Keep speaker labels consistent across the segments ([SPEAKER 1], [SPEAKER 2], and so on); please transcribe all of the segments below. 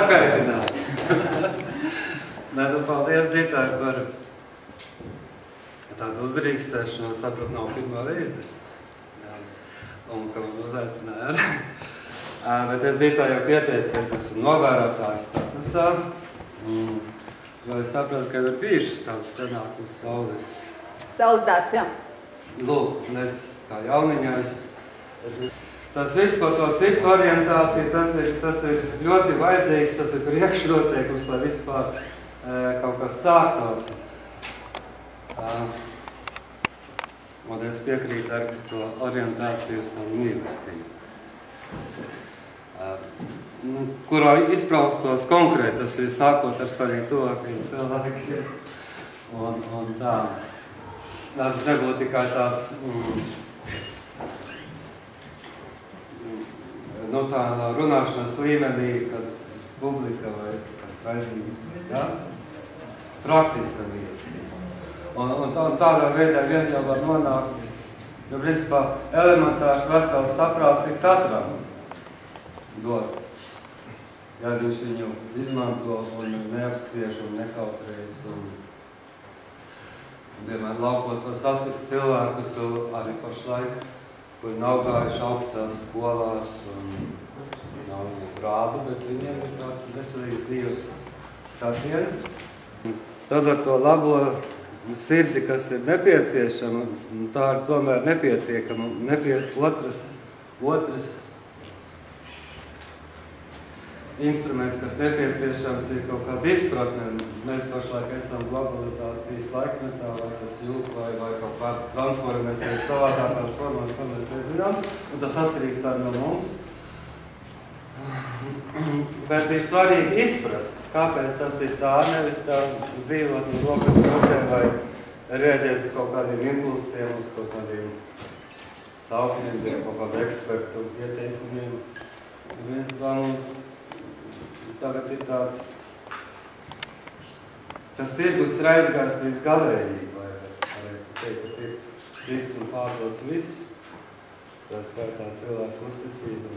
[SPEAKER 1] apkaitināts. Nē, nu, paldies, Ditai, par tādu uzdrīkstēšanu. Sapratu, nav pirmā reize. Jā. Un, ka man uzaicināja arī. Bet es Ditai jau pieteicu, ka es esmu novērotājs statusā. Jo es sapratu, ka ir bijušas tādas sanāksmes saules.
[SPEAKER 2] Saules dārs, jā.
[SPEAKER 1] Lūk, un es kā jauniņais. Tas viss, ko to sirds orientācija, tas ir ļoti vajadzīgs, tas ir priekšnoteikums, lai vispār kaut kas sāktos. Un es piekrītu ar to orientāciju uz tādu mīlestību. Kurā izpraustos konkrēti, tas ir sākot ar saviem tuvākajiem cilvēkiem. Un tā. Tas nebūtu tikai tāds tā runāšanas līmenī, kad publika vai kāds raidījums, ja? Praktiska mīlestība. Un tādā veidā vien jau var nonākt, jo principā elementārs vesels saprāts ir katram dots. Ja viņš viņu izmanto un neapspriež un nekautrējas. Vienmēr laukos var sastikt cilvēkus arī pašlaik, kuri nav gājuši augstās skolās un nav viņu grādu, bet viņiem ir tāds veselīgs dzīves skatiens. Tad ar to labo sirdi, kas ir nepieciešama, tā ir tomēr nepietiekama. Otrs instruments, kas nepieciešams, ir kaut kāda izpratne. Mēs pašlaik esam globalizācijas laikmetā, vai tas jūg, vai kaut kā transformēsies savādākās formās, ko mēs nezinām, un tas atkarīgs arī no mums. Bet ir svarīgi izprast, kāpēc tas ir tā, nevis tā dzīvot no rokas rokē, vai rēģēt uz kaut kādiem impulsiem, uz kaut kādiem saukļiem, kaut kādu ekspertu ieteikumiem. Viens mums tagad ir tāds, tas tirgus ir aizgājis līdz galējībai, varētu teikt, ka ir pirkts un pārdots viss, tā skaitā cilvēku uzticība.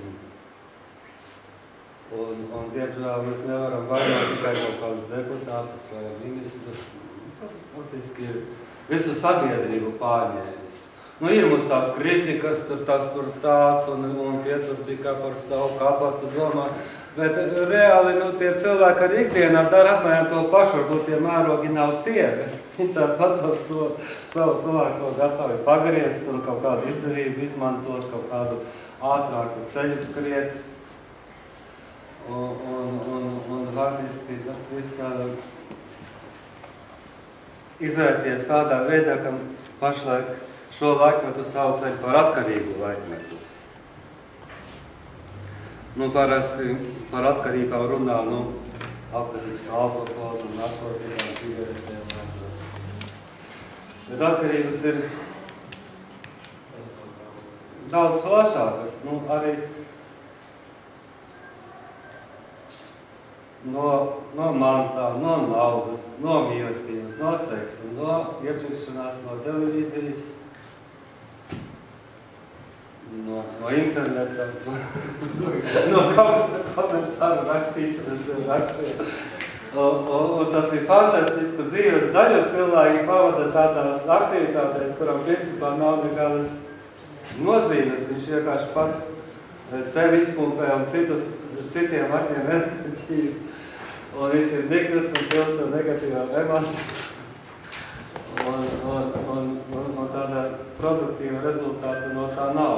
[SPEAKER 1] Un diemžēl mēs nevaram vairāk tikai kaut kādus deputātus vai ministrus. Tas faktiski ir visu sabiedrību pārņēmis. Ir mums tās kritikas, tur tāds, un tie tur tikai par savu kabatu domā. Bet reāli tie cilvēki ar ikdienā dara apmēram to pašu, varbūt tie mērogi nav tie, bet viņi tāpat to savu tuvāko gatavi pagriezt un kaut kādu izdevību izmantot, kaut kādu ātrāku ceļu skriet. Un faktiski tas viss izvērties tādā veidā, ka pašlaik šo laikmetu sauc par atkarīgu laikmetu. Parasti par atkarībām runā, atkarības no alkohola un narkotikām, cigaretēm. Bet atkarības ir daudz plašākas, arī no mantām, no naudas, no mīlestības, no seksa, no iepirkšanās, no televīzijas, no interneta, no komentāru rakstīšanas rakstiem. Un tas ir fantastiski, ka dzīves daļa cilvēki pavada tādās aktivitātēs, kurām principā nav nekādas nozīmes. Viņš vienkārši pats sevi izpumpē un citiem atņem enerģiju. Un viņš ir niknas un pilns ar negatīvām emocijām. Un tāda produktīva rezultāta no tā nav.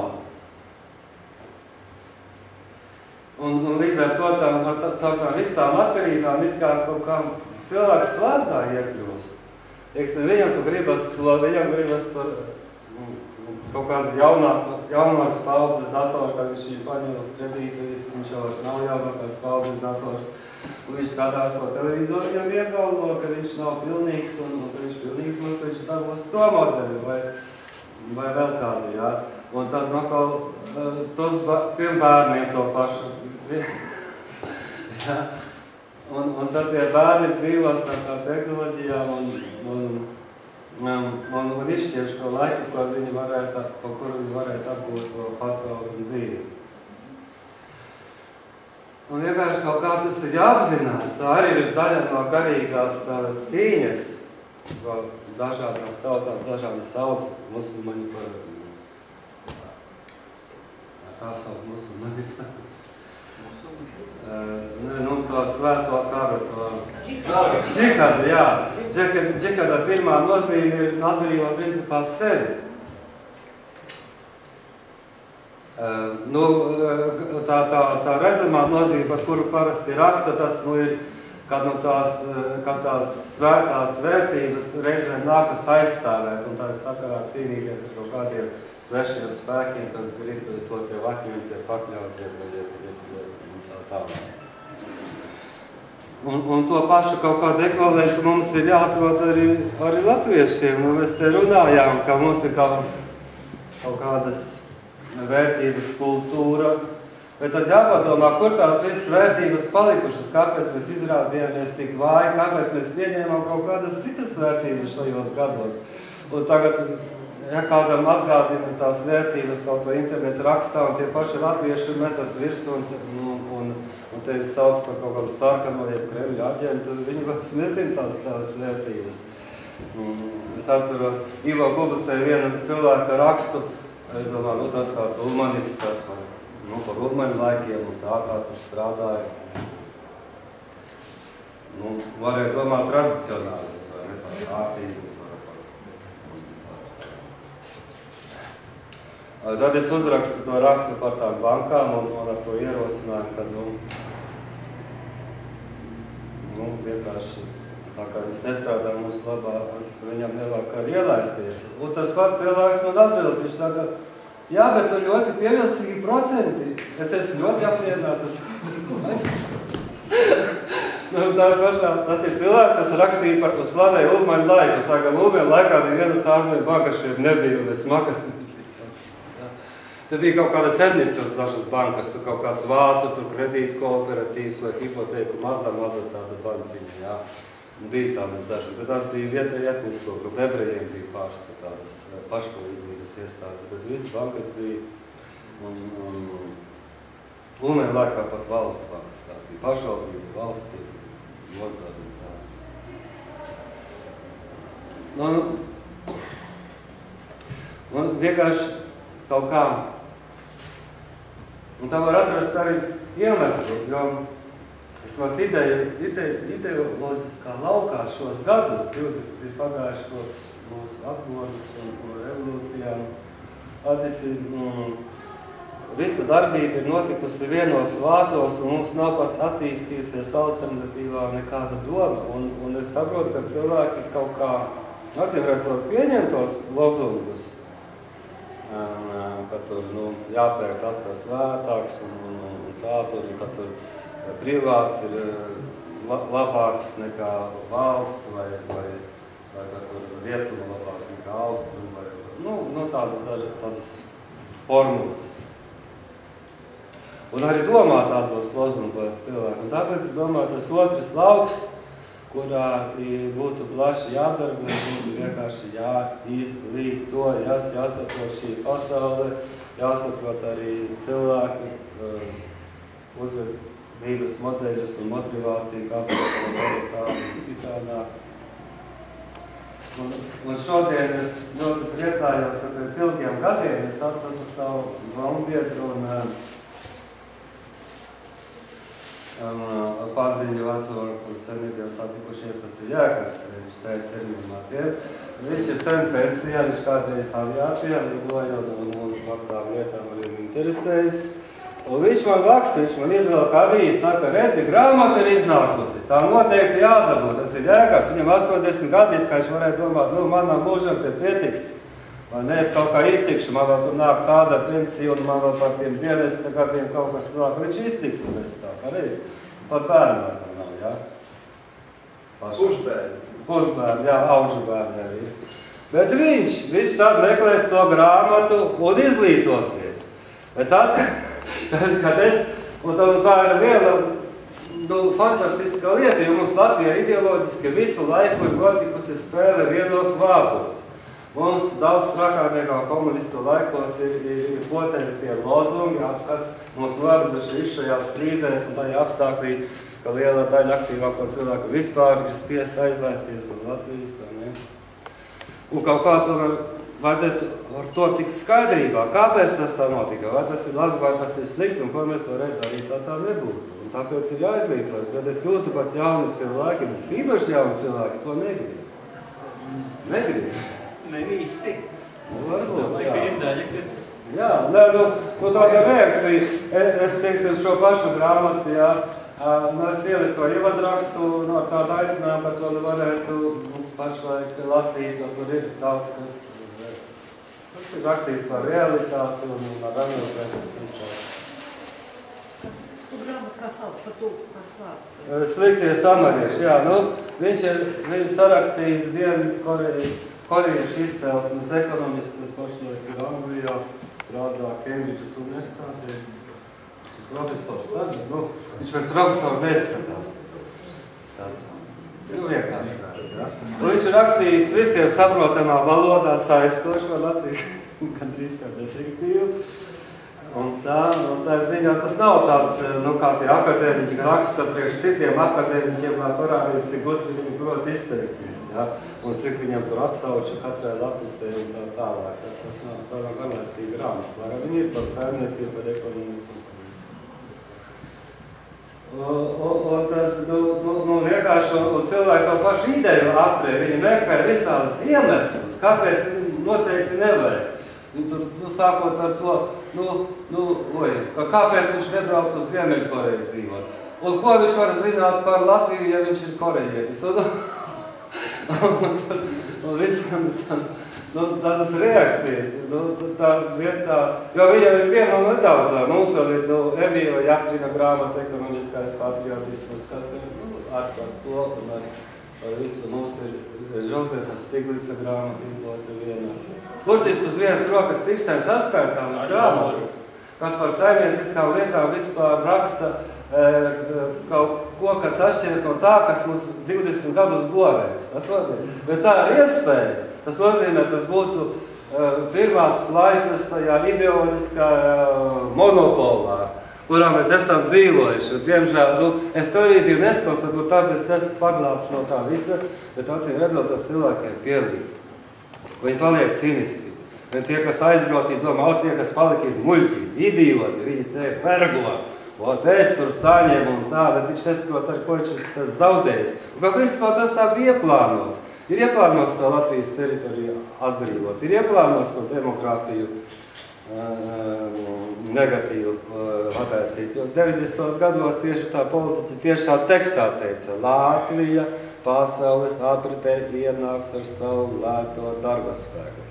[SPEAKER 1] Un līdz ar to caur tām visām atkarībām ir kā kaut kā cilvēks slazdā iekļūst. Viņam gribas tur kaut kādu jaunākas paudzes datoru, kad viņš viņu paņem uz kredītu, viņš jau vairs nav jaunākās paudzes dators. Un viņš skatās to televizoru, viņam iegalvo, ka viņš nav pilnīgs, un ka viņš pilnīgs būs, ka viņš dabūs to modeli vai vēl kādu, jā. Un tad tiem bērniem to pašu. Un tad tie bērni dzīvos tā tehnoloģijām un izšķieš to laiku, pa kuru viņi varētu apgūt to pasauli un dzīvi. Un vienkārši kaut kā tas ir jāapzinās. Tā arī ir daļa no garīgās tādas cīņas, ko dažādās tautās dažādi sauc musulmaņi par... Kā sauc musulmaņi? To svēto karu, to... Džihada, jā. Džihada pirmā nozīme ir atbrīvot principā sevi. Tā redzamā nozīme, par kuru parasti raksta, tas ir, kad tās svētās vērtības reizēm nākas aizstāvēt, un tā ir sakarā cīnīties ar kaut kādiem svešiem spēkiem, kas grib to tev atņemt, pakļaut, tā. Un to pašu kaut kādu ekvivalentu mums ir jāatrod arī latviešiem. Mēs te runājām, ka mums ir kaut kādas vērtības kultūra, bet tad jāpadomā, kur tās visas vērtības palikušas, kāpēc mēs izrādījāmies tik vāji, kāpēc mēs pieņēmām kaut kādas citas vērtības šajos gados. Un tagad, ja kādam atgādina tās vērtības kaut ko internetu rakstā, un tie paši latvieši metas virsū un tevi sauc par kaut kādu sarkano, jeb Kremļa aģentu, viņi vairs nezin tās vērtības. Es atceros, Ivo publicēja vienu cilvēku rakstu. Es domāju, tas tāds ulmanis, tas par ulmaņu laikiem un tā kā tur strādāja. Varēja domāt tradicionālis, vai ne, par ārtību. Tad es uzrakstu to rakstu par tām bankām un ar to ierosinājumu, ka, vienkārši tā kā viņš nestrādā mūsu labā, viņam nevajag arī ielaisties. Un tas pats cilvēks man atbild, viņš saka, jā, bet tur ļoti pievilcīgi procenti. Es esmu ļoti apmierināts. Tas ir cilvēks, kas rakstīja par slavēju Ulmaņu laiku. Saka, Ulmaņu laikā nevienas ārzemju bankašiem nebija un es makas nebija. Te bija kaut kādas etniskas dažas bankas, tur kaut kāds vācu, tur kredītu kooperatīvs vai hipotēku mazā tāda banciņa, jā. Bija tādas dažas, bet tās bija vietēji etnisko grupu. Ebrejiem bija pārsta tādas pašpalīdzības iestādes, bet visas bankas bija Ulmaņu laikā pat valsts bankas. Tās bija pašvaldība, valsts, nozara un tādas. Vienkārši kaut kā. Un tā var atrast arī iemeslu, jo vismaz ideoloģiskā laukā šos gadus, 20 ir pagājuši kaut mūsu atmodas un revolūcijām, visa darbība ir notikusi vienos vārtos, un mums nav pat attīstījusies alternatīvā nekāda doma. Un es saprotu, ka cilvēki kaut kā, acīmredzot, pieņem tos lozungus, ka tur jāpēr tas, kas svētāks un tā tur, ka tur privāts ir labāks nekā valsts vai ka tur rietuma labāks nekā austrumu vai tādas formulas. Un arī domā tādos lozungos cilvēki. Un tāpēc es domāju, tas otrs lauks, kurā būtu plaši jādarbojas, būtu vienkārši jāizglītojas, jāsaprot šī pasaule, jāsaprot arī cilvēku uzvedības modeļus un motivāciju, kāpēc tādu un citādāk. Un šodien es ļoti priecājos, ka pēc ilgiem gadiem es atsatu savu dombiedru un paziņu veco, kur sen ir jau satikušies, tas ir Jēkabs, viņš sēd Sermīmā. Viņš ir sen pensijā, viņš kādreiz aviācijā lidojot un par tām lietām arī interesējas. Un viņš man raksta, viņš man izvēl avīzi, saka, redzi, grāmata ir iznākusi, tā noteikti jādabūt, tas ir Jēkabs, viņam 80 gadi, kā viņš varēja domāt, manam mūžam te pietiks. Vai ne, es kaut kā iztikšu, man vēl tur nāk tāda pensija, un man vēl par tiem 90 gadiem kaut kas nāk. Viņš iztiktu bez tā, pareizi. Pat bērnām nav, jā? Pusbērni, jā, auģu bērni arī. Bet viņš tad meklēs to grāmatu un izglītosies. Bet tad, kad tā ir liela, fantastiska lieta, jo mums Latvijā ideoloģiski visu laiku ir notikusi spēle vienos vārtos. Mums daudz trakāk nekā komunistu laikos ir poteļi tie lozungi, kas mums noveduši visu šajās krīzēs un tajā apstāklī, ka liela daļa aktīvāko cilvēku vispār ir spiest aizlaisties no Latvijas, vai ne? Un kaut kā tomēr vajadzētu ar to tikt skaidrībā, kāpēc tas tā notika, vai tas ir labi, vai tas ir slikti, un ko mēs varētu darīt, tā nebūtu. Un tāpēc ir jāizglītojas, bet es jūtu pat jauni cilvēki, īpaši jauni cilvēki, to negrib. Negrib.
[SPEAKER 2] Ne visi.
[SPEAKER 1] Varbūt, jā.
[SPEAKER 2] Ir daļa, kas...
[SPEAKER 1] Jā, tāda reakcija. Es, teiksim, šo pašu grāmatu, jā, es ieliku to ievadrakstu no tādu aicinājumu, par to varētu pašlaik lasīt, jo tur ir daudz, kas ir rakstīts par realitāti un ar analizētas visā.
[SPEAKER 3] Tu grāmatu kā sauc par to, par slāpus?
[SPEAKER 1] Sliktie samarieši, jā. Viņš ir sarakstījis Dienvidkorejiešu izcelsmes ekonomists, kas pašlaik ir Anglijā, strādā Kembridžas universitātē. Viņš ir profesors arī, viņš pēc profesoru neskatās. Tāds, vienkārši, jā. Viņš ir rakstījis visiem saprotamā valodā saistoši, var lasīt gandrīz kā detektīvu. Un tā ziņā tas nav tāds, kā tie akadēmiķi raksta priekš citiem akadēmiķiem, lai parādīt, cik gudri viņi prot izteikties, ja? Un cik viņam tur atsauču katrai lapusē un tā tālāk. Tas nav tādā garlaicīga grāmata, lai viņi ir par saimniecību, par ekonomiku. Un tad, vienkārši cilvēki to pašu ideju aprē, viņi meklē visādus iemeslus, kāpēc noteikti nevajag. Tur, sākot ar to, kāpēc viņš nebrauc uz Ziemeļkoreju dzīvot? Un ko viņš var zināt par Latviju, ja viņš ir korejietis? Tādas reakcijas, tā vietā, jo viņa ir viena no nedaudzām. Mums vēl ir Emīla Jakrina grāmata ekonomiskais patriotisms, kas ir ar to un ar visu. Mums ir Žozefa Stiglica grāmata izdota viena. Burtiski uz vienas rokas pirkstēm saskaitāmas grāmatas, kas par saimnieciskām lietām vispār raksta kaut ko, kas atšķiras no tā, kas mums 20 gadus bovēts. Bet tā ir iespēja. Tas nozīmē, tas būtu pirmās plaisas tajā ideoloģiskā monopolā, kurā mēs esam dzīvojuši. Diemžēl, es televīziju nestos, varbūt tāpēc esmu paglābts no tā visa, bet acīm redzot, tas cilvēkiem pielīg. Viņi paliek ciniski. Un tie, kas aizbrauc, viņi domā, tie, kas palika, ir muļķi, idioti, viņi te vergo. Es tur saņēmu un tā, bet viņš nesaprot, ar ko viņš tas zaudējis. Un kā principā tas tā bija ieplānots. Ir ieplānots tā Latvijas teritoriju atbrīvot, ir ieplānots to demogrāfiju negatīvu pataisīt. Jo 90. gados tieši tā politiķi tiešā tekstā teica, Latvija pasaules apritē ienāks ar savu lēto darba spēku.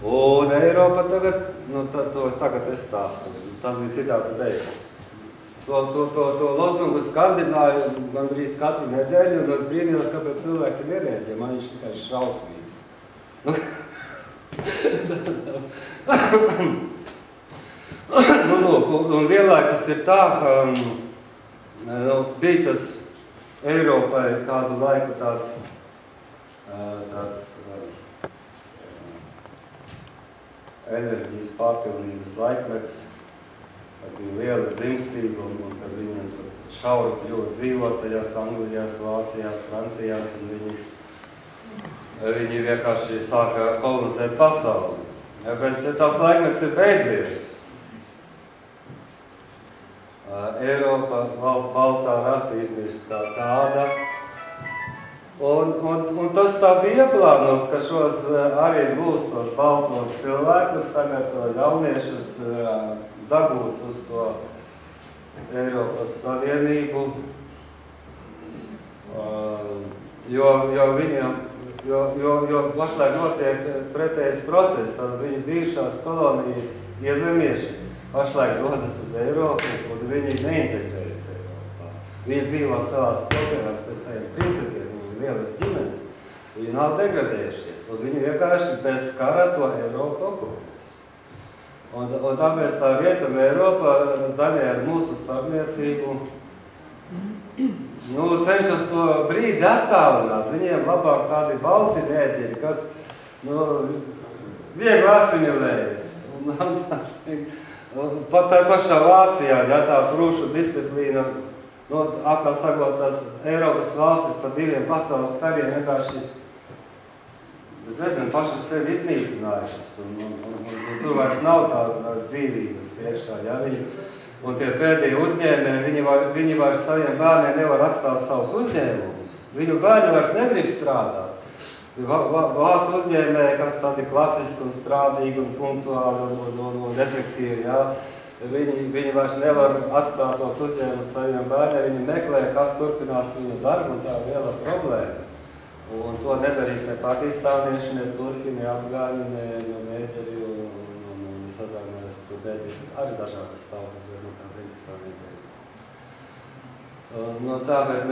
[SPEAKER 1] Un Eiropa tagad, tagad es stāstu, tas bija citādi beigas. To lozungu skandināju gandrīz katru nedēļu, un es brīnījos, kāpēc cilvēki nerēģē, man viņš tikai šausmīgs. Un vienlaikus ir tā, ka bija tas Eiropai kādu laiku tāds enerģijas pārpilnības laikmets, kad bija liela dzimstība un kad viņiem tur šauri kļuva dzīvotajās Anglijās, Vācijās, Francijās, un viņi vienkārši sāka kolonizēt pasauli. Bet tās laikmets ir beidzies. Eiropa, baltā rasa izmirst kā tāda. Un tas tā bija ieplānots, ka šos arī būs tos baltos cilvēkus, tagad to jauniešus dabūt uz to Eiropas Savienību, jo pašlaik notiek pretējs process, tad viņi bijušās kolonijas iezemieši pašlaik dodas uz Eiropu, un viņi neintegrējas Eiropā. Viņi dzīvo savās kopienās pēc saviem principiem, viņi ir lielas ģimenes, viņi nav degradējušies, un viņi vienkārši bez kara to Eiropu okupēs. Un tāpēc tā rietuma Eiropa daļai ar mūsu starpniecību cenšas to brīdi attālināt. Viņiem labāk tādi balti nēģeri, kas viegli asimilējas. Pat tā pašā Vācijā, ja tā prūšu disciplīna, atkal sakot, tās Eiropas valstis par 2 pasaules kariem vienkārši, es nezinu, pašas sevi iznīcinājušas, un tur vairs nav tā dzīvības iekšā, ja un tie pēdējie uzņēmēji, viņi vairs saviem bērniem nevar atstāt savus uzņēmumus. Viņu bērni vairs negrib strādāt. Vācu uzņēmēji, kas tādi klasiski un strādīgi un punktuāli un efektīvi, ja, viņi vairs nevar atstāt tos uzņēmumus saviem bērniem, viņi meklē, kas turpinās viņu darbu, un tā ir liela problēma. Un to nedarīs ne pakistānieši, ne turki, ne afgāņi, ne mēģeri un sadarbības studēti. Arī dažādas tautas, bet tā principā nedarīs. Tā, bet,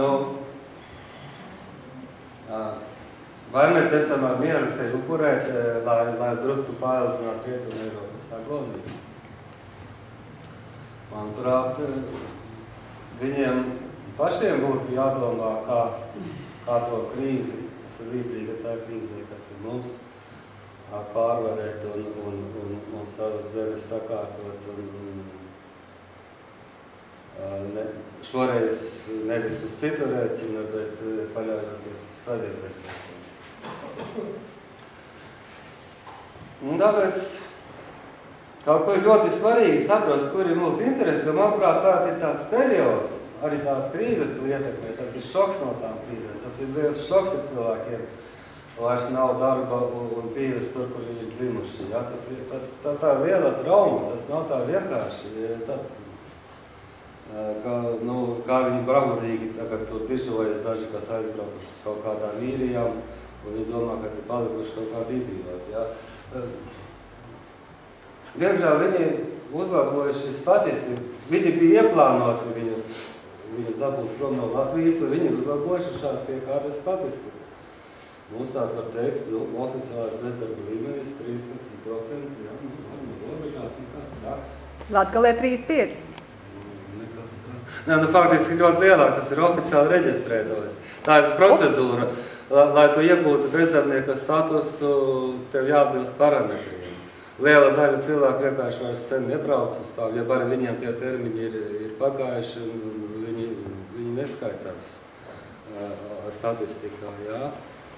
[SPEAKER 1] vai mēs esam ar mieru sevi upurēt, lai drusku pārliecinātu Rietumu Eiropas agoniju? Manuprāt, viņiem pašiem būtu jādomā, kā to krīzi, kas ir līdzīga tā krīzē, kas ir mums, pārvarēt un savas zemes sakārtot. Šoreiz nevis uz citu rēķina, bet paļaujoties uz saviem resursiem. Un tāpēc kaut ko ļoti svarīgi saprast, kur ir mūsu interesi, jo, manuprāt, tā ir tāds periods, arī tās krīzes to ietekmē, tas ir šoks no tām krīzēm, tas ir liels šoks, ja cilvēkiem vairs nav darba un dzīves tur, kur viņi ir dzimuši. Ja? Tā ir liela trauma, tas nav tā vienkārši. Kā viņi bravurīgi tagad tur dižojas daži, kas aizbraukušas kaut kādām īrijām, un viņi domā, ka ir palikuši kaut kādi idioti. Ja? Diemžēl viņi uzlabojuši statistiku. Viņi bija ieplānoti viņus dabūt prom no Latvijas, un viņi uzlabojuši šās iekārtas statistiku. Mums tā var teikt, oficiālās bezdarba līmenis 13%, ja, robežās nekas traks.
[SPEAKER 2] Latgalē 35%.
[SPEAKER 1] Nekas traks. Faktiski ļoti lielāks, tas ir oficiāli reģistrētos. Tā ir procedūra, lai tu iegūtu bezdarbnieka statusu, tev jāatbilst parametriem. Liela daļa cilvēku vienkārši vairs sen nebrauc uz tām, ja arī viņiem tie termiņi ir pagājuši, un viņi neskaitās statistikā, jā.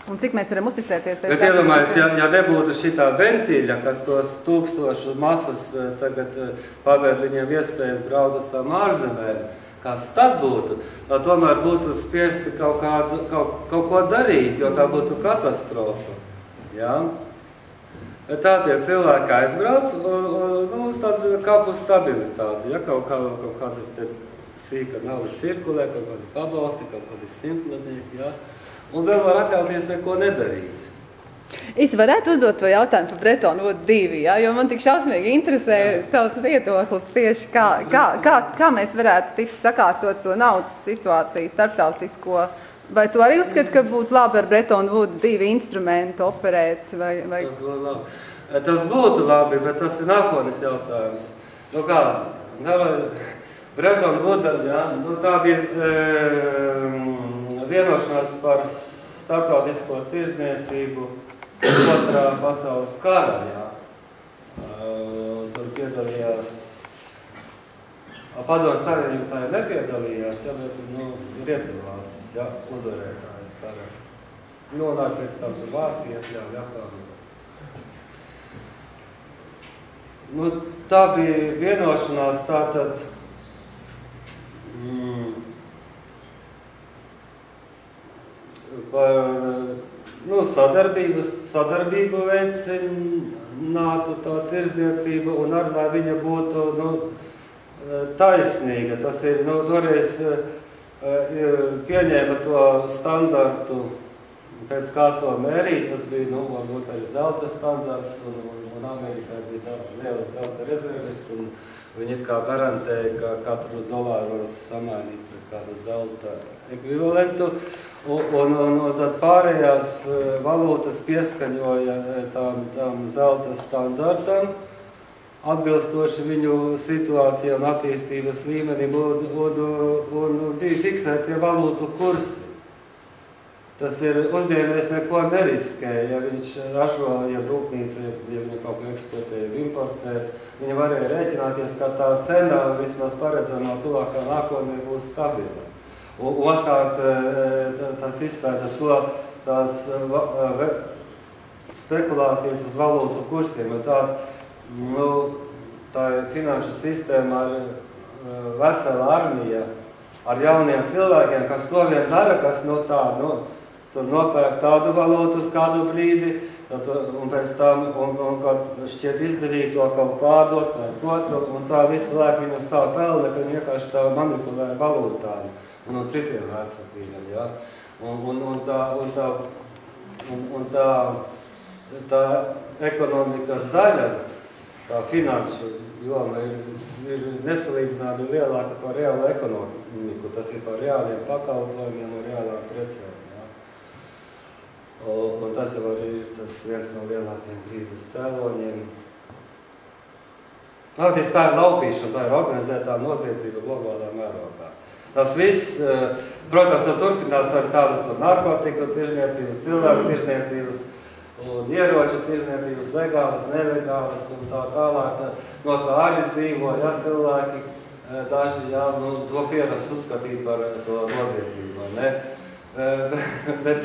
[SPEAKER 2] Un cik mēs varam uzticēties?
[SPEAKER 1] Bet iedomājies, ja nebūtu šitā ventiļa, kas tos tūkstošu masas tagad pavēr viņiem iespējas braukt uz tām ārzemēm, kas tad būtu? Tomēr būtu spiesti kaut ko darīt, jo tā būtu katastrofa. Ja? Bet tā tie cilvēki aizbrauc un mums tāda kapu stabilitāte. Ja? Kaut kāda sīka nauda cirkulē, kaut kādi pabalsti, kaut kādi simtladnieki. Ja? Un vēl var atļauties neko nedarīt.
[SPEAKER 2] Es varētu uzdot to jautājumu par Bretonu Woods 2, ja? Jo man tik šausmīgi interesē tavs viedoklis tieši, kā mēs varētu sakārtot to naudas situāciju starptautisko. Vai tu arī uzskati, ka būtu labi ar Bretonu Woods 2 instrumentu operēt? Vai?
[SPEAKER 1] Tas būtu labi. Tas būtu labi, bet tas ir nākotnes jautājums. Bretonu Woods, ja? Tā bija vienošanās par starptautisko tirdzniecību otrā pasaules kara. Ja? Tur piedalījās, Padomju Savienība tā nepiedalījās, ja, bet Rietumvalstis, ja, uzvarētājas kara. Nonāk pēc tam tur Vācija, Japāna. Tā bija vienošanās tātad par sadarbību veicinātu tā tirdzniecību un arī, lai viņa būtu taisnīga. Tas ir, toreiz pieņēma to standartu, pēc kā to mērīt. Tas bija, varbūt arī zelta standarts un Amerikā bija lielas zelta rezerves un viņi it kā garantēja, ka katru dolāru var samainīt pret kādu zelta ekvivalentu. Un tad pārējās valūtas pieskaņoja tam zelta standartam, atbilstoši viņu situācijai un attīstības līmenim un bija fiksētie valūtu kursi. Tas ir uzņēmējs neko neriskē, ja viņš ražo, ja rūpnīca, ja viņa kaut ko eksportē, ja importē, viņa varēja rēķināties, ka tā cena vismaz paredzamā tuvākā nākotnē būs stabila. Un otrkārt, tas izslēdz ar to tās spekulācijas uz valūtu kursiem, jo tā ir finanšu sistēma ar vesela armija, ar jauniem cilvēkiem, kas to vien dara, kas tur nopērk tādu valūtu uz kādu brīdi, un pēc tam, un kad šķiet izdevīgi to kaut pārdot, un tā visu laiku viņus tā pelna, ka viņi vienkārši tā manipulē valūtām un citiem vērtspapīriem, ja? Un tā ekonomikas daļa, tā finanšu joma ir nesalīdzināmi lielāka par reālu ekonomiku, tas ir par reāliem pakalpojumiem un reālām precēm. Un tas jau arī ir viens no lielākajiem krīzes cēloņiem. Tā ir laupīšana, tā ir organizētā noziedzība globālā mērogā. Tas viss, protams, turpinās ar tādas narkotiku tirzniecības, cilvēku tirzniecības un ieroču tirzniecības, legālas, nelegālas un tā tālāk. No tā arī dzīvo, ja cilvēki daži, to pieras uzskatīt par to noziedzību, ne? Bet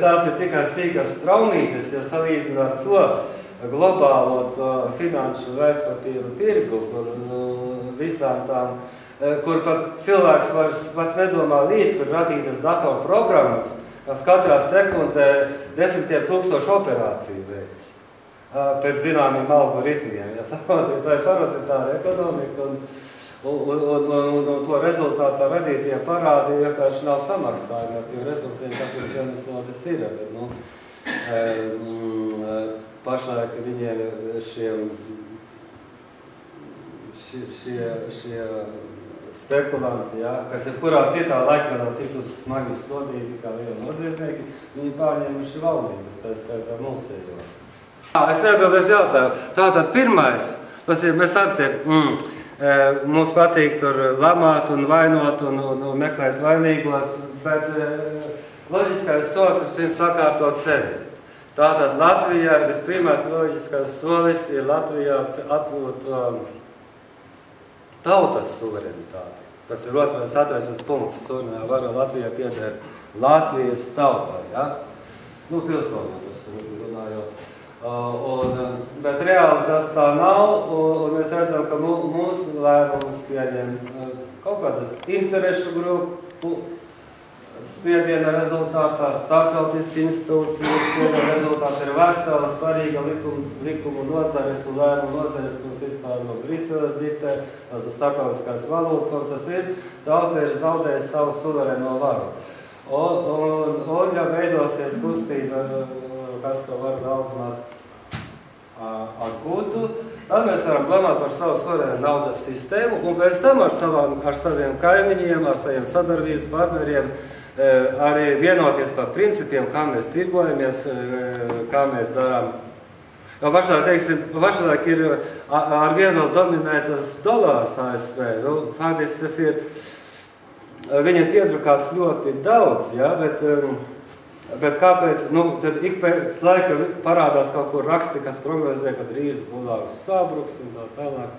[SPEAKER 1] tās ir tikai sīkas straumītes, ja salīdzina ar to globālo to finanšu vērtspapīru tirgu, kur visām tām, kur pat cilvēks vairs nedomā līdz, kur radītas datorprogrammas, kas katrā sekundē 10 000 operāciju veids pēc zināmiem algoritmiem. Ja saprotiet, tā ir parazitāra ekonomika un to rezultātā radītie parādi vienkārši nav samaksājumi ar tiem resursiem, kas uz zemeslodes ir. Bet, pašlaik viņiem šie spekulanti, ja, kas ir kurā citā laikā tiktu smagi sodīti kā liela noziedznieki, viņi pārņēmuši valdības, tā skaitā mūsējo. Es neatbildēs jautājumu. Tātad pirmais, tas ir, mēs ar te mums patīk tur lamāt un vainot un meklēt vainīgos, bet loģiskais solis ir sakārtot sevi. Tātad Latvijā vispirmais loģiskais solis ir Latvijā atgūt tautas suverenitāti, kas ir otrais atvērsmes punkts. Suverenitāte vara Latvijā pieder Latvijas tautai, ja? Pilsoņiem tas runājot. Bet reāli tas tā nav, un mēs redzam, ka mūsu lēmumus pieņem kaut kādas interešu grupu spiediena rezultātā, starptautiski institūcijas spiediena rezultātā ir vesela svarīga likumu nozares un lēmumu nozares, kuras vispār no Briseles diktē, tas starptautiskās valūtas, un tas ir, tauta ir zaudējusi savu suverēno varu. Un ja veidosies kustība, kas to var daudz maz atgūtu, tad mēs varam domāt par savu suverēnu naudas sistēmu un pēc tam ar saviem kaimiņiem, ar saviem sadarbības partneriem arī vienoties par principiem, kā mēs tirgojamies, kā mēs darām. Jo pašlaik ir ar vienu dominē tas dolārs ASV. Faktiski tas ir, viņam piedrukāts ļoti daudz, ja, bet kāpēc? Tad ik pēc laika parādās kaut kur raksti, kas prognozē, ka drīz dolārs sabruks un tā tālāk.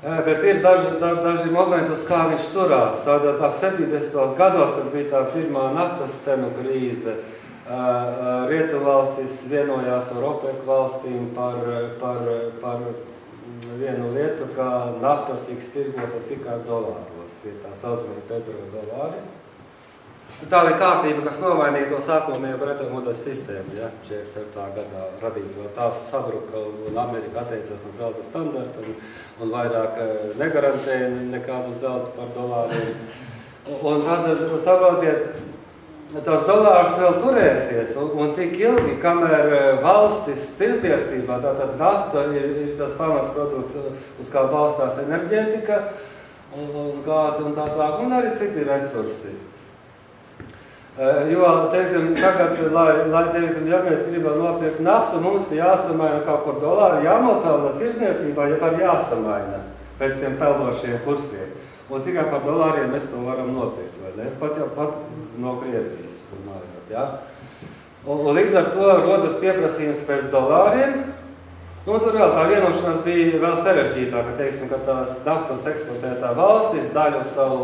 [SPEAKER 1] Bet ir daži momenti, uz kā viņš turās. Tādā 70. gados, kad bija tā pirmā naftas cenu krīze, Rietumvalstis vienojās ar OPEC valstīm par vienu lietu, ka nafta tiks tirgota tikai dolāros, tie tā saucamie petrodolāri. Tā bija kārtība, kas nomainīja to sākotnējo Bretton-Woods sistēmu, ja, 47. gadā radīto. Tās sabruka un Amerika atteicās no zelta standarta un vairāk negarantēja nekādu zeltu par dolāriem. Un tad, saprotiet, tās dolārs vēl turēsies un tik ilgi, kamēr valstis tirdzniecībā, tātad nafta ir tas pamats produkts, uz kā balstās enerģētika un gāze un tā tālāk, un arī citi resursi. Jo, teiksim, tagad, teiksim, ja mēs gribam nopirkt naftu, mums jāsamaina kaut kur dolāri, jānopelna tirdzniecībā, ja par jāsamaina pēc tiem peldošiem kursiem. un tikai par dolāriem mēs to varam nopirkt, vai ne? Pat no Krievijas runājot, ja? Un līdz ar to rodas pieprasījums pēc dolāriem. Nu, tur vēl tā vienošanās bija vēl sarežģītāka, teiksim, ka tās naftas eksportētā valstis daļu savu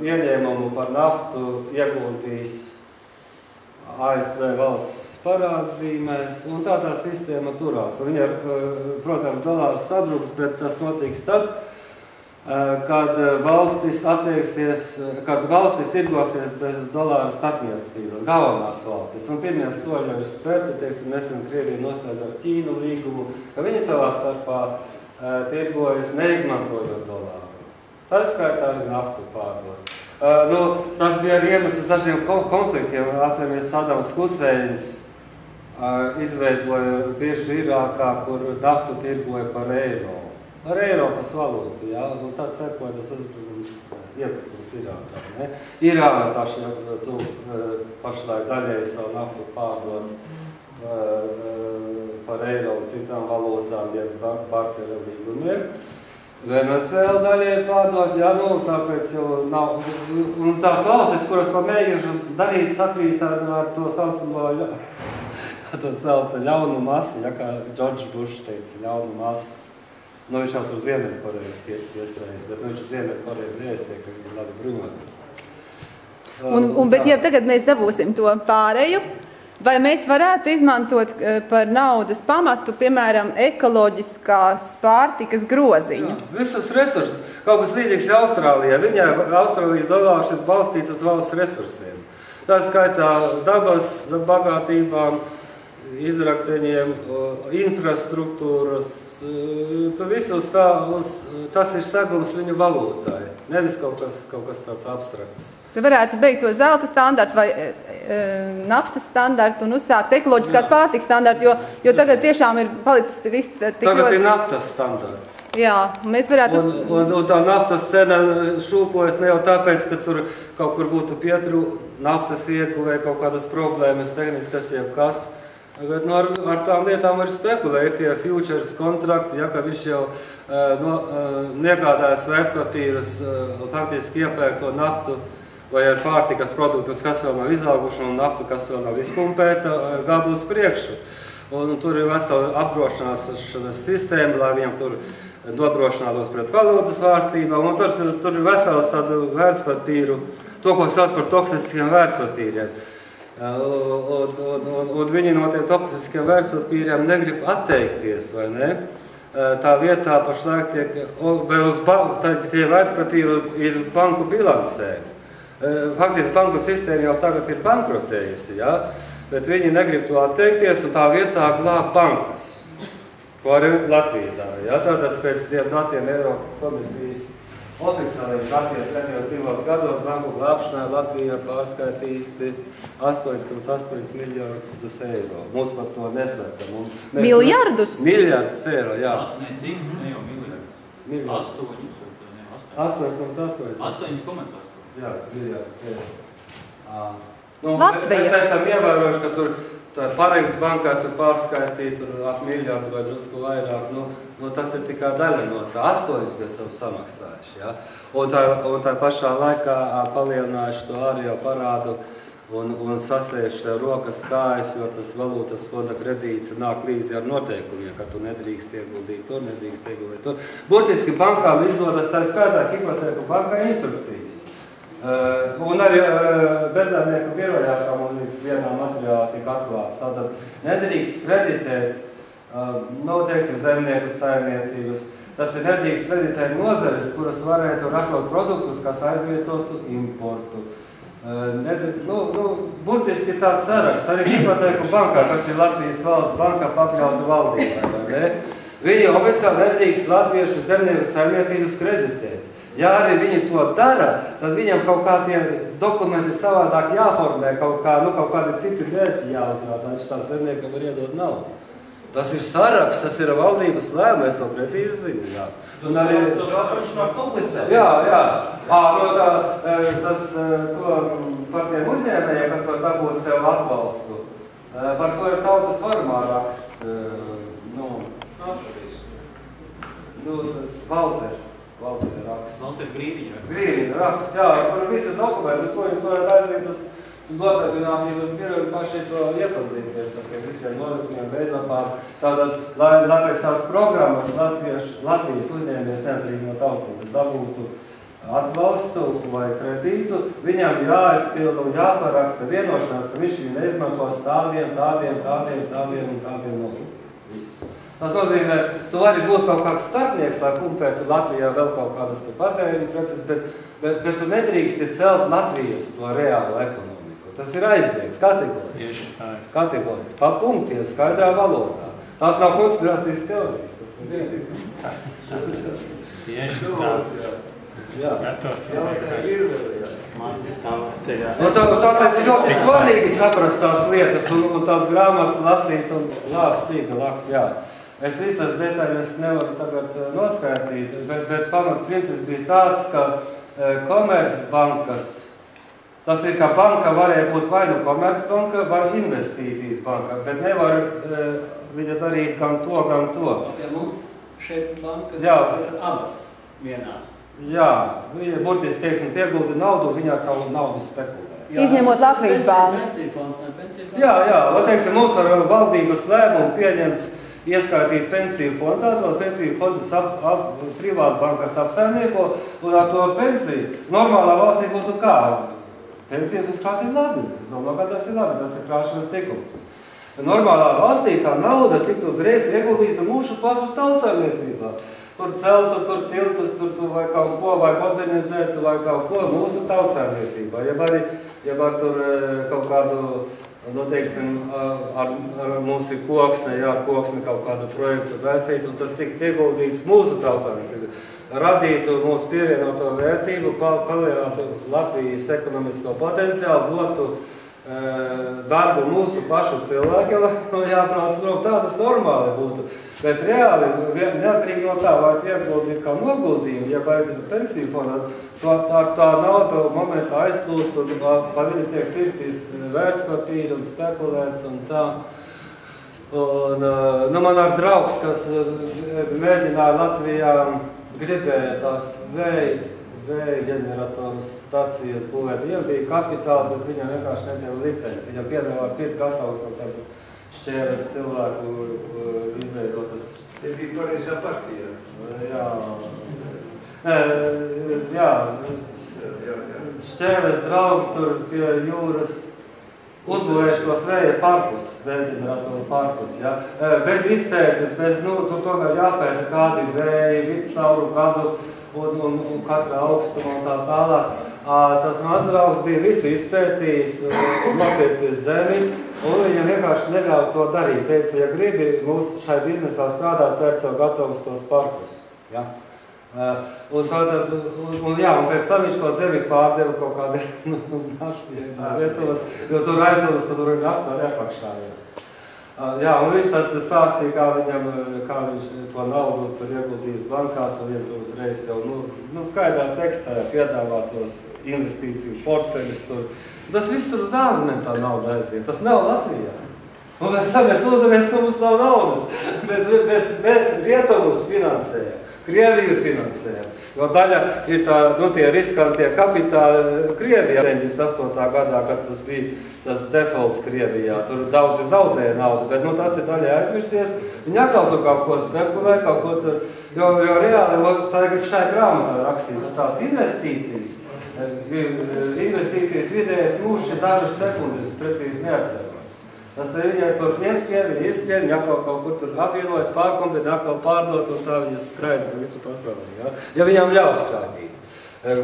[SPEAKER 1] ieņēmumu par naftu ieguldīs ASV valsts parādzīmēs, un tā sistēma turās. Un viņa, protams, dolārs sabruks, bet tas notiks tad, kad valstis tirgosies bez dolāra starpniecības, galvenās valstis. Un pirmie soļi jau ir spērti, teiksim, nesen Krievija noslēdz ar Ķīnu līgumu, ka viņi savā starpā tirgojas neizmantojot dolāru. Tas skaitā arī naftu pārdot. Tas bija arī iemesls dažiem konfliktiem. Atceramies, Sadams Huseins izveidoja biržu Irākā, kur naftu tirgoja par eiro. Ar Eiropas valūtu, ja? Un tad sekoja tas iepirkums Irākā. Ne? Irāna pašlaik daļēji savu naftu pārdot par eiro un citām valūtām, jeb bartera līgumiem. Venezuela daļēji pārdot, ja, tāpēc jau nav. Un tās valstis, kuras to mēģina darīt, sakrīt ar to saucamo ļaunu masu, ja, kā Džordžs Bušs teica, ļaunu masu. Viņš jau tur Ziemeļkoreju piestrādājis, bet viņš Ziemeļkoreju neiestiek, ka viņi labi bruņoti.
[SPEAKER 2] Bet ja tagad mēs dabūsim to pāreju, vai mēs varētu izmantot par naudas pamatu, piemēram, ekoloģiskās pārtikas groziņu?
[SPEAKER 1] Jā, visus resursus. Kaut kas līdzīgs Austrālijā. Viņai Austrālijas dolārs ir balstīts uz valsts resursiem. Tā skaitā dabas bagātībām, izrakteņiem, infrastruktūras. Tas ir segums viņu valūtai, nevis kaut kas tāds abstrakts.
[SPEAKER 2] Tu varētu beigt to zelta standartu vai naftas standartu un uzsākt ekoloģiskās pārtikas standartu, jo tagad tiešām ir palicis viss tik ļoti...
[SPEAKER 1] Tagad ir naftas standarts.
[SPEAKER 2] Jā, mēs varētu...
[SPEAKER 1] Un tā naftas cena šūpojas ne jau tāpēc, ka tur kaut kur būtu naftas ieguvē kaut kādas problēmas, tehniskas jebkas. Bet ar tām lietām var spekulēt, ir tie futures kontrakti, ja, ka viņš jau negādājas vērtspapīrus, faktiski iepērk to naftu vai ar pārtikas produktus, kas vēl nav izauguši, un naftu, kas vēl nav izpumpēta gadu uz priekšu. Un tur ir vesela apdrošināšanas sistēma, lai viņam tur nodrošinātos pret valūtas vārstībām, un tur ir vesels tādu vērtspapīru, to, ko sauc par toksiskiem vērtspapīriem. Un viņi no tiem toksiskiem vērtspapīriem negrib atteikties, vai ne? Tā vietā pašlaik tie vērtspapīri ir uz banku bilancēm. Faktiski banku sistēma jau tagad ir bankrotējusi, ja? Bet viņi negrib to atteikties un tā vietā glāb bankas, ko arī Latvija dara. Ja? Tātad pēc tiem datiem Eiropas komisijas oficiālajiem datiem pēdējos 2 gados banku glābšanai Latvija pārskaitījusi 8,8 miljardus eiro. Mums par to nesaka.
[SPEAKER 2] Miljardus?
[SPEAKER 1] Miljardus eiro, jā.
[SPEAKER 4] Cik? Ne jau miljardus.
[SPEAKER 1] 8,8.
[SPEAKER 4] 8,8.
[SPEAKER 1] Jā, miljardus eiro.
[SPEAKER 2] Latvija.
[SPEAKER 1] Mēs esam ievērojuši, ka tur Pareigas bankā tur pārskaitīja ap miljardu vai drusku vairāk. Tas ir tikai daļa no tā. 8 bija savu samaksājuši. Ja? Un tā pašā laikā palielinājuši to ārējo parādu un sasieši rokas kājas, jo tas valūtas fonda kredīts nāk līdzi ar noteikumiem, ka tu nedrīkst ieguldīt tur, nedrīkst ieguldīt tur. Būtiski bankām izdodas tā skaitā hipotēku bankā instrukcijas. Un arī bezdarbnieku birojā, kā mums vienā materiālā tika atklāts. Tātad nedrīkst kreditēt, teiksim, zemnieku saimniecības. Tas ir nedrīkst kreditēt nozares, kuras varētu ražot produktus, kas aizvietotu importu. Burtiski tāds saraksts, arī hipotēku bankā, kas ir Latvijas valsts banka pakļauta valdībai. Viņi oficiāli nedrīkst latviešu zemnieku saimniecības kreditēt. Ja arī viņi to dara, tad viņam kaut kādi dokumenti savādāk jāformē, kaut kādi citi mērķi jāuzrāda, viņš tam zemniekam var iedot naudu. Tas ir saraksts, tas ir valdības lēmums, es to precīzi zinu. Jā. Un arī
[SPEAKER 5] tas viņš nav publicēts.
[SPEAKER 1] Jā. Tas par tiem uzņēmējiem, kas var dabūt sev atbalstu, par to ir tautas formā raksts. Tas Valters raksts.
[SPEAKER 4] Un tad grīviņa.
[SPEAKER 1] Grīviņa raksts, jā, tur visi dokumenti, ko jūs varat aizvīt uz Nodarbinātības biroju paši to iepazīties ar tiem visiem notikumiem, veidlapām. Tātad, lai pēc tās programmas Latvijas uzņēmējs neatkarīgi no tautības dabūtu atbalstu vai kredītu, viņam jāizpilda un jāparaksta vienošanās, ka viņš viņu neizmantos tādiem nolūkiem. Tas nozīmē, tu vari būt kaut kāds starpnieks, lai pumpētu Latvijā vēl kaut kādas patēriņu procesus, bet tu nedrīksti celt Latvijas to reālo ekonomiku. Tas ir aizliegts kategoriski. Kategoriski. Pa punktiem, skaidrā valodā. Tās nav konspirācijas teorijas. Tas ir vienīgi.
[SPEAKER 4] Tieši tā.
[SPEAKER 1] Jā. Tāpēc ir ļoti svarīgi saprast tās lietas un tās grāmatas lasīt un lāst lakts, jā. Es visas detaļas nevaru tagad noskaidrīt, bet pamatprincips bija tāds, ka Komercbankas, tas ir, ka banka varēja būt vai nu Komercbanka vai investīcijas banka, bet nevar viņa darīt gan to, gan to.
[SPEAKER 6] Ja mums šeit bankas ir abas vienā.
[SPEAKER 1] Jā, viņa burtiski, teiksim, iegulda naudu, viņa ar tavu naudu spekulē.
[SPEAKER 2] Izņemot Latvijas banku.
[SPEAKER 6] Pensiju fonds.
[SPEAKER 1] Jā, teiksim, mums ar valdības lēmumu pieņemts ieskaitīt pensiju fondā, to pensiju fondus privātbankas apsaimnieko, un ar to pensiju normālā valstī būtu kā? Pensijas uzkrāt ir labi. Es domāju, ka tas ir labi, tas ir krāšanas tikums. Normālā valstī tā nauda tiktu uzreiz ieguldīta mūsu pašu tautsaimniecībā. Tur celtu, tur tiltus, tur vai kaut ko, vai modernizētu, vai kaut ko mūsu tautsaimniecībā. Ja var tur kaut kādu, teiksim, ar mums ir koksne, koksne kaut kādu projektu vēsīt, un tas tiktu ieguldīts mūsu tautsaimniecībā. Radītu mūsu pievienoto vērtību, palielinātu Latvijas ekonomisko potenciālu, dotu darbu mūsu pašu cilvēkiem, jābrauc prom, tā tas normāli būtu. Bet reāli, neatkarīgi no tā, vai ieguldīt kā noguldījumi, ja vai pensiju fondā, tā nauda momentā aizplūst un pa viņu tiek pirktīs vērtspapīri un spekulēts un tā. Un, man ar draugs, kas mēģināja Latvijā, gribēja tās vēja ģeneratoru stacijas būvēt. Viņam bija kapitāls, bet viņam vienkārši nedēva licenci. Viņam piedāvāja pirkt gatavs kaut kādas šķēres cilvēku izveidotas.
[SPEAKER 7] Tie bija pareizā partija.
[SPEAKER 1] Jā, šķēres draugi tur pie jūras uzbūvējuši tos vēja parkus, vēja ģeneratoru parkus. Ja? Bez izpētes, tur tomēr jāpēta kādi vēji, cauru gadu, un katra augstuma un tā tālāk. Tas mazdraugs bija visu izpētījis un nopircis zemi, un viņam vienkārši neļauj to darīt. Teica, ja gribi mūsu šai biznesā strādāt, pēc jau gatavus tos parkus. Ja? Un pēc tam viņš to zemi pārdeva kaut kādi našķiem vietos, jo tur aizdomas, ka tur ir nafta arī apakšā. Jā, un viņš tad stāstīja, kā viņš to naudu tur ieguldījis bankās, un viņam tur uzreiz jau, skaidrā tekstā piedāvā tos investīciju portfeļus tur. Tas viss tur uz ārzemēm tā nauda aiziet, tas nav Latvijā. Un mēs uzvaramies, ka mums nav naudas. Mēs Rietumus finansējam, Krieviju finansējam. Jo daļa ir tie riskantie kapitāli Krievijā 98. gadā, kad tas bija tas defaults Krievijā. Tur daudzi zaudēja naudu, bet tas ir daļai aizvirsies. Viņi atkal tur kaut ko spekulē, kaut ko tur, jo reāli tagad šai grāmatā rakstīts, un tās investīcijas vidējais mūžs ir dažas sekundes, es precīzi neatceros. Tas ir viņai tur ieskrien, viņi atkal kaut kur tur apvienojas, pārkombina, atkal pārdot, un tā viņas skraida pa visu pasauli. Ja viņām ļaus skraidīt.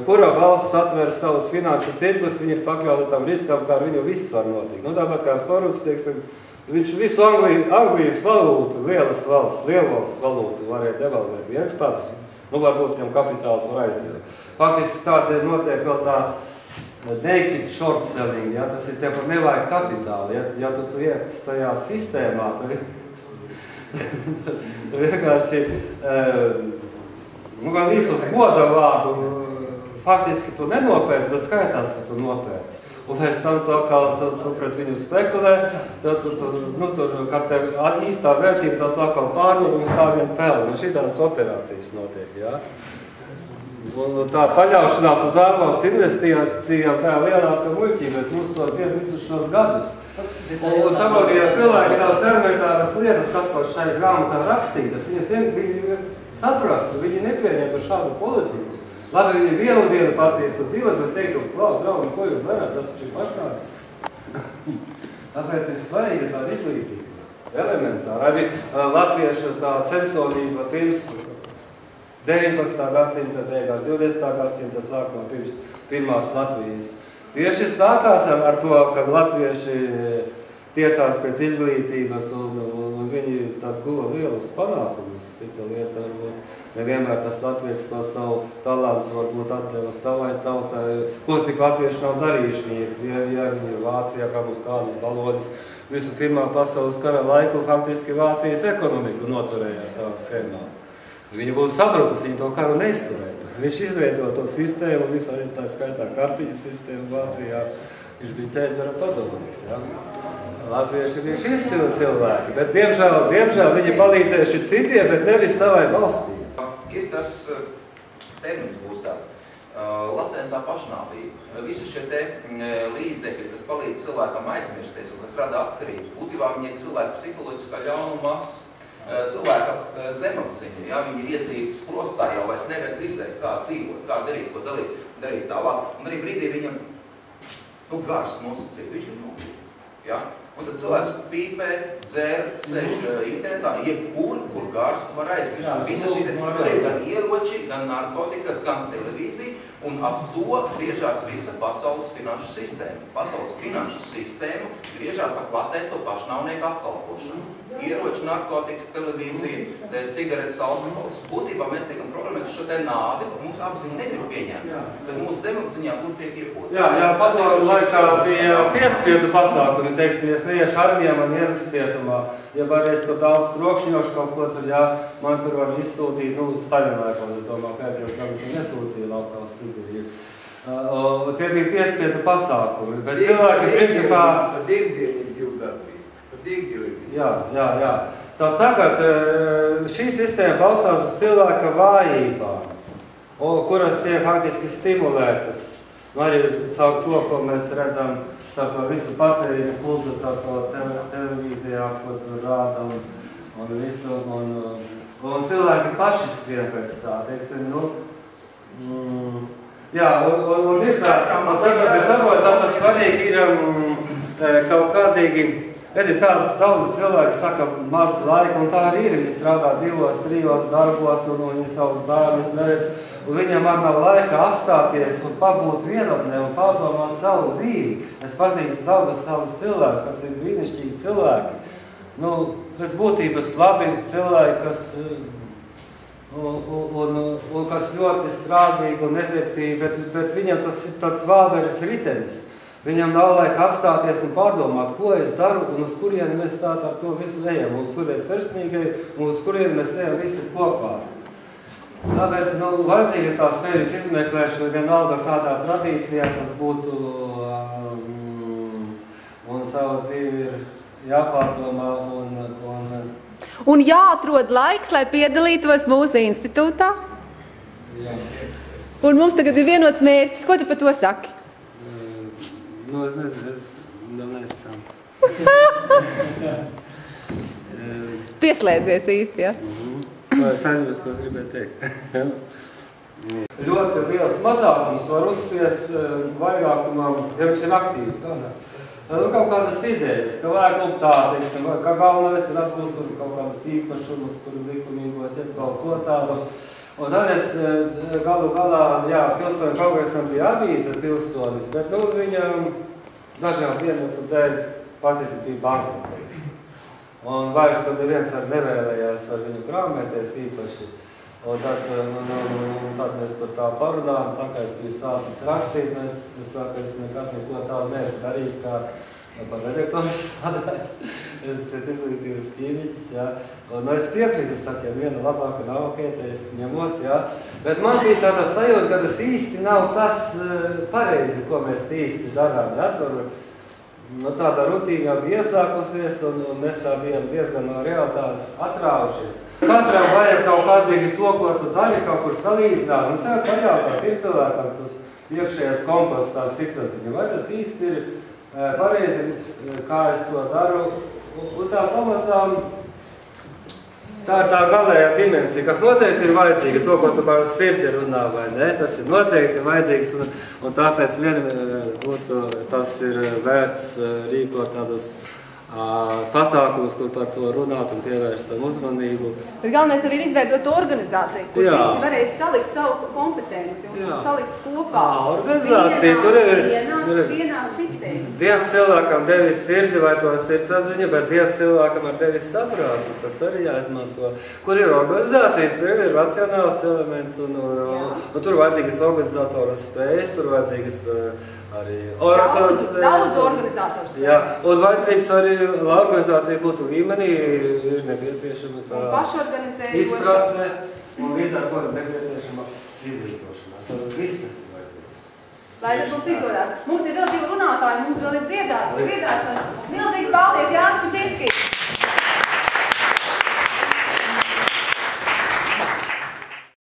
[SPEAKER 1] Kura valsts atver savus finanšu tirgus, viņi ir pakļauti tam riskam, kā ar viņu viss var notikt. Tāpat kā Soros, teiksim, viņš visu Anglijas valūtu, lielas valūtu varēja devalvēt viens pats. Varbūt viņam kapitāli tur aizdeva. Faktiski tāda notiek vēl tā naked short selling, tas ir tev par nevajag kapitāli. Ja tu iet tajā sistēmā, tu vienkārši gan visus goda vārdu, faktiski tu nenopēc, bet skaitās, ka tu nopēc. Un pēc tam tu pret viņu spekulē, kad tev īstā vērtība, tu atkal pārdod un tā vien pelni. Šitās operācijas notiek, jā. tā paļaušanās uz ārvalstu investīcijām tā lielāka muļķība, bet mums to dzied visus šos gadus. Un saprot, ja cilvēki tās elementāras lietas, kas par šai grāmatā rakstītas, viņi saprastu, viņi nepieņemtu šādu politiku. Labi, viņi vienu dienu paciest un divas, bet teiktu, klau, draugi, ko jūs darāt, tas taču ir pašādi. Tāpēc ir svarīga tā izglītība, elementāra. Arī latviešu tā censonība pirms 19. gadsimta beigās, 20. gadsimta sākumā pirms pirmās Latvijas. Tieši sākās ar to, kad latvieši tiecās pēc izglītības un viņi tad guva lielus panākumus. Cita lieta varbūt nevienmēr tas latvietis to savu talantu varbūt atdeva savai tautai. Ko tik latvieši nav darījuši? Ja viņi ir Vācijā, kā būs kādas valodas, visu Pirmā pasaules kara laiku faktiski Vācijas ekonomiku noturēja savā schēmā. Viņi būtu sabrukusi, viņi to karu neizturētu. Viņš izveidoja to sistēmu, visu arī tā skaitā kartiņu sistēmu Vācijā. Viņš bija Teizera padomnieks. Ja? Latvieši ir izcili cilvēki, bet diemžēl viņi palīdzējuši citiem, bet nevis savai valstī.
[SPEAKER 5] Ir tas termins būs tāds latentā pašnāvība. Visi šie te līdzekļi, kas palīdz cilvēkam aizmirsties un kas rada atkarības, būtībā viņi ir cilvēku psiholoģiskā ļaunuma masa. Cilvēka zemapziņa, ja, viņi ir iedzītas prostā, jau vairs neredz izēt, kā dzīvot, kā darīt, ko darīt tālāk. Un arī brīdī viņam gars nosacīt, viņš ir nopietni. Ja? Un tad cilvēks pīpē, dzer, sēž internetā, jebkur, kur gars var aizmirst. Visa šī tur ir gan ieroči, gan narkotikas, gan televīzija, un ap to griežās visa pasaules finanšu sistēma. Pasaules finanšu sistēma griežās ap latento pašnāvnieku apkalpošanu. Ieroči, narkotikas, televīzija, cigaretes, alkohols. Būtībā mēs tiekam programmēti šo te nāvi, kur mūsu apziņa negrib pieņemt. Tad mūsu zemapziņā tur tiek iepot.
[SPEAKER 1] Jā, pasaules laikā bija piespiedu pasākumi, teiksim, es neiešu armijā, man ieliks cietumā. Ja varēs tur daudz trokšņošu kaut ko tur, jā, man tur var izsūtīt, Staļina laikos, es domāju, pēdējos gadus viņi nesūtīja laukā uz Sibīriju. Tie bija piespiedu pasākumi, bet cilvēki principā...
[SPEAKER 7] Par dievdienību divu darbību. Par dievdienību.
[SPEAKER 1] Jā. Tā tagad šī sistēma balstās uz cilvēka vājībām, kuras tiek faktiski stimulētas. Arī caur to, ko mēs redzam, caur to visu patēriņu kultu, caur to televīzijā, ko tur rāda un visu. Un cilvēki paši skrien pēc tā, teiksim, jā, un visā, tas svarīgi ir kaut kādīgi, redziet, tā daudz cilvēki saka maz laika, un tā arī ir, viņi strādā 2-3 darbos, un viņi savus bērnus neredz, un viņam var nav laika apstāties un pabūt vienatnē un pārdomāt savu dzīvi. Es pazīstu daudzus savus cilvēkus, kas ir brīnišķīgi cilvēki. Pēc būtības labi cilvēki, kas ļoti strādīgi un efektīvi, bet viņam tas ir tāds vāveres ritenis. Viņam nav laika apstāties un pārdomāt, ko es daru un uz kurieni mēs tā ar to visu ejam, uz kuries personīgai un uz kurieni mēs ejam visi kopā. Tāpēc, vajadzīga tā sevis izmeklēšana, vienalga kādā tradīcijā tas būtu un savu dzīvi ir jāpārdomā
[SPEAKER 2] Un jāatrod laiks, lai piedalītos mūsu institūtā.
[SPEAKER 1] Jā.
[SPEAKER 2] Un mums tagad ir vienots mērķis. Ko tu par to saki?
[SPEAKER 1] Es nezinu, es neesmu tam.
[SPEAKER 2] Pieslēdzies īsti, ja?
[SPEAKER 1] Es aizmirstu, ko es gribēju teikt. Ļoti liels mazākums var uzspiest vairākumam, ja viņš ir aktīvs kādā. Kaut kādas idejas, ka vajag tā, teiksim, ka galvenais ir atbūt tur kaut kādas īpašumus, tur likumīgos, ja kaut ko tādu. Un tad es galu galā, jā, pilsoņu kongresam bija avīze pilsonis, bet viņa dažām iemeslu dēļ patiesi bija bankrotējis. Un vairs tad neviens ar nevēlējās ar viņu grāmēties īpaši. Un tad mēs tur tā parunājam, tā kā es biju sācis rakstīt, es saku, es nekad neko tādu neesmu darījis, kā par redaktoru strādājis. Es pēc izglītības ķīmiķis, jā. Un es piekrītu, saku, ja viena labāka nav okēta, es ņemos, jā. Bet man bija tāda sajūta, ka tas īsti nav tas pareizi, ko mēs īsti darām, jā. Tur Tādā rutīnā bija iesākusies, un mēs tā bijām diezgan no realitātes atrāvušies. Katram vajag kaut kādīgi to, ko tu dari, kaut kur salīdzināt, un sev pajautāt, ir cilvēkam tas iekšējais komposts, tās sirdsapziņa, vai tas īsti ir pareizi, kā es to daru, un tā pamazām. Tā ir tā galējā dimensija, kas noteikti ir vajadzīga, to, ko tu par sirdi runā, vai ne? Tas ir noteikti vajadzīgs, un tāpēc tas ir vērts rīkot tādus pasākumus, kur par to runāt un pievērst tam uzmanību.
[SPEAKER 2] Bet galvenais ir izveidot organizāciju, kur visi varēs salikt savu kompetenci un salikt kopā.
[SPEAKER 1] Organizācija, tur ir
[SPEAKER 2] vienā sistēma.
[SPEAKER 1] Dievs cilvēkam devis sirdi vai to sirdsapziņu, bet Dievs cilvēkam ar devis saprātu. Tas arī jāizmanto. Kur ir organizācijas, tur ir racionāls elements un tur vajadzīgas organizatoras spējas, tur vajadzīgas arī oratoras spējas.
[SPEAKER 2] Daudz organizatoras spējas.
[SPEAKER 1] Jā, un vajadzīgs arī, lai organizācija būtu līmenī, ir nepieciešama tā izpratne, un līdz ar to ir nepieciešama izglītošanās. Viss tas ir vajadzīgs.
[SPEAKER 2] Lai tas mums izdodās. Mums ir vēl 2 runātāji, mums vēl ir dziedātāji. Milzīgs paldies, Jānis Kučinskis!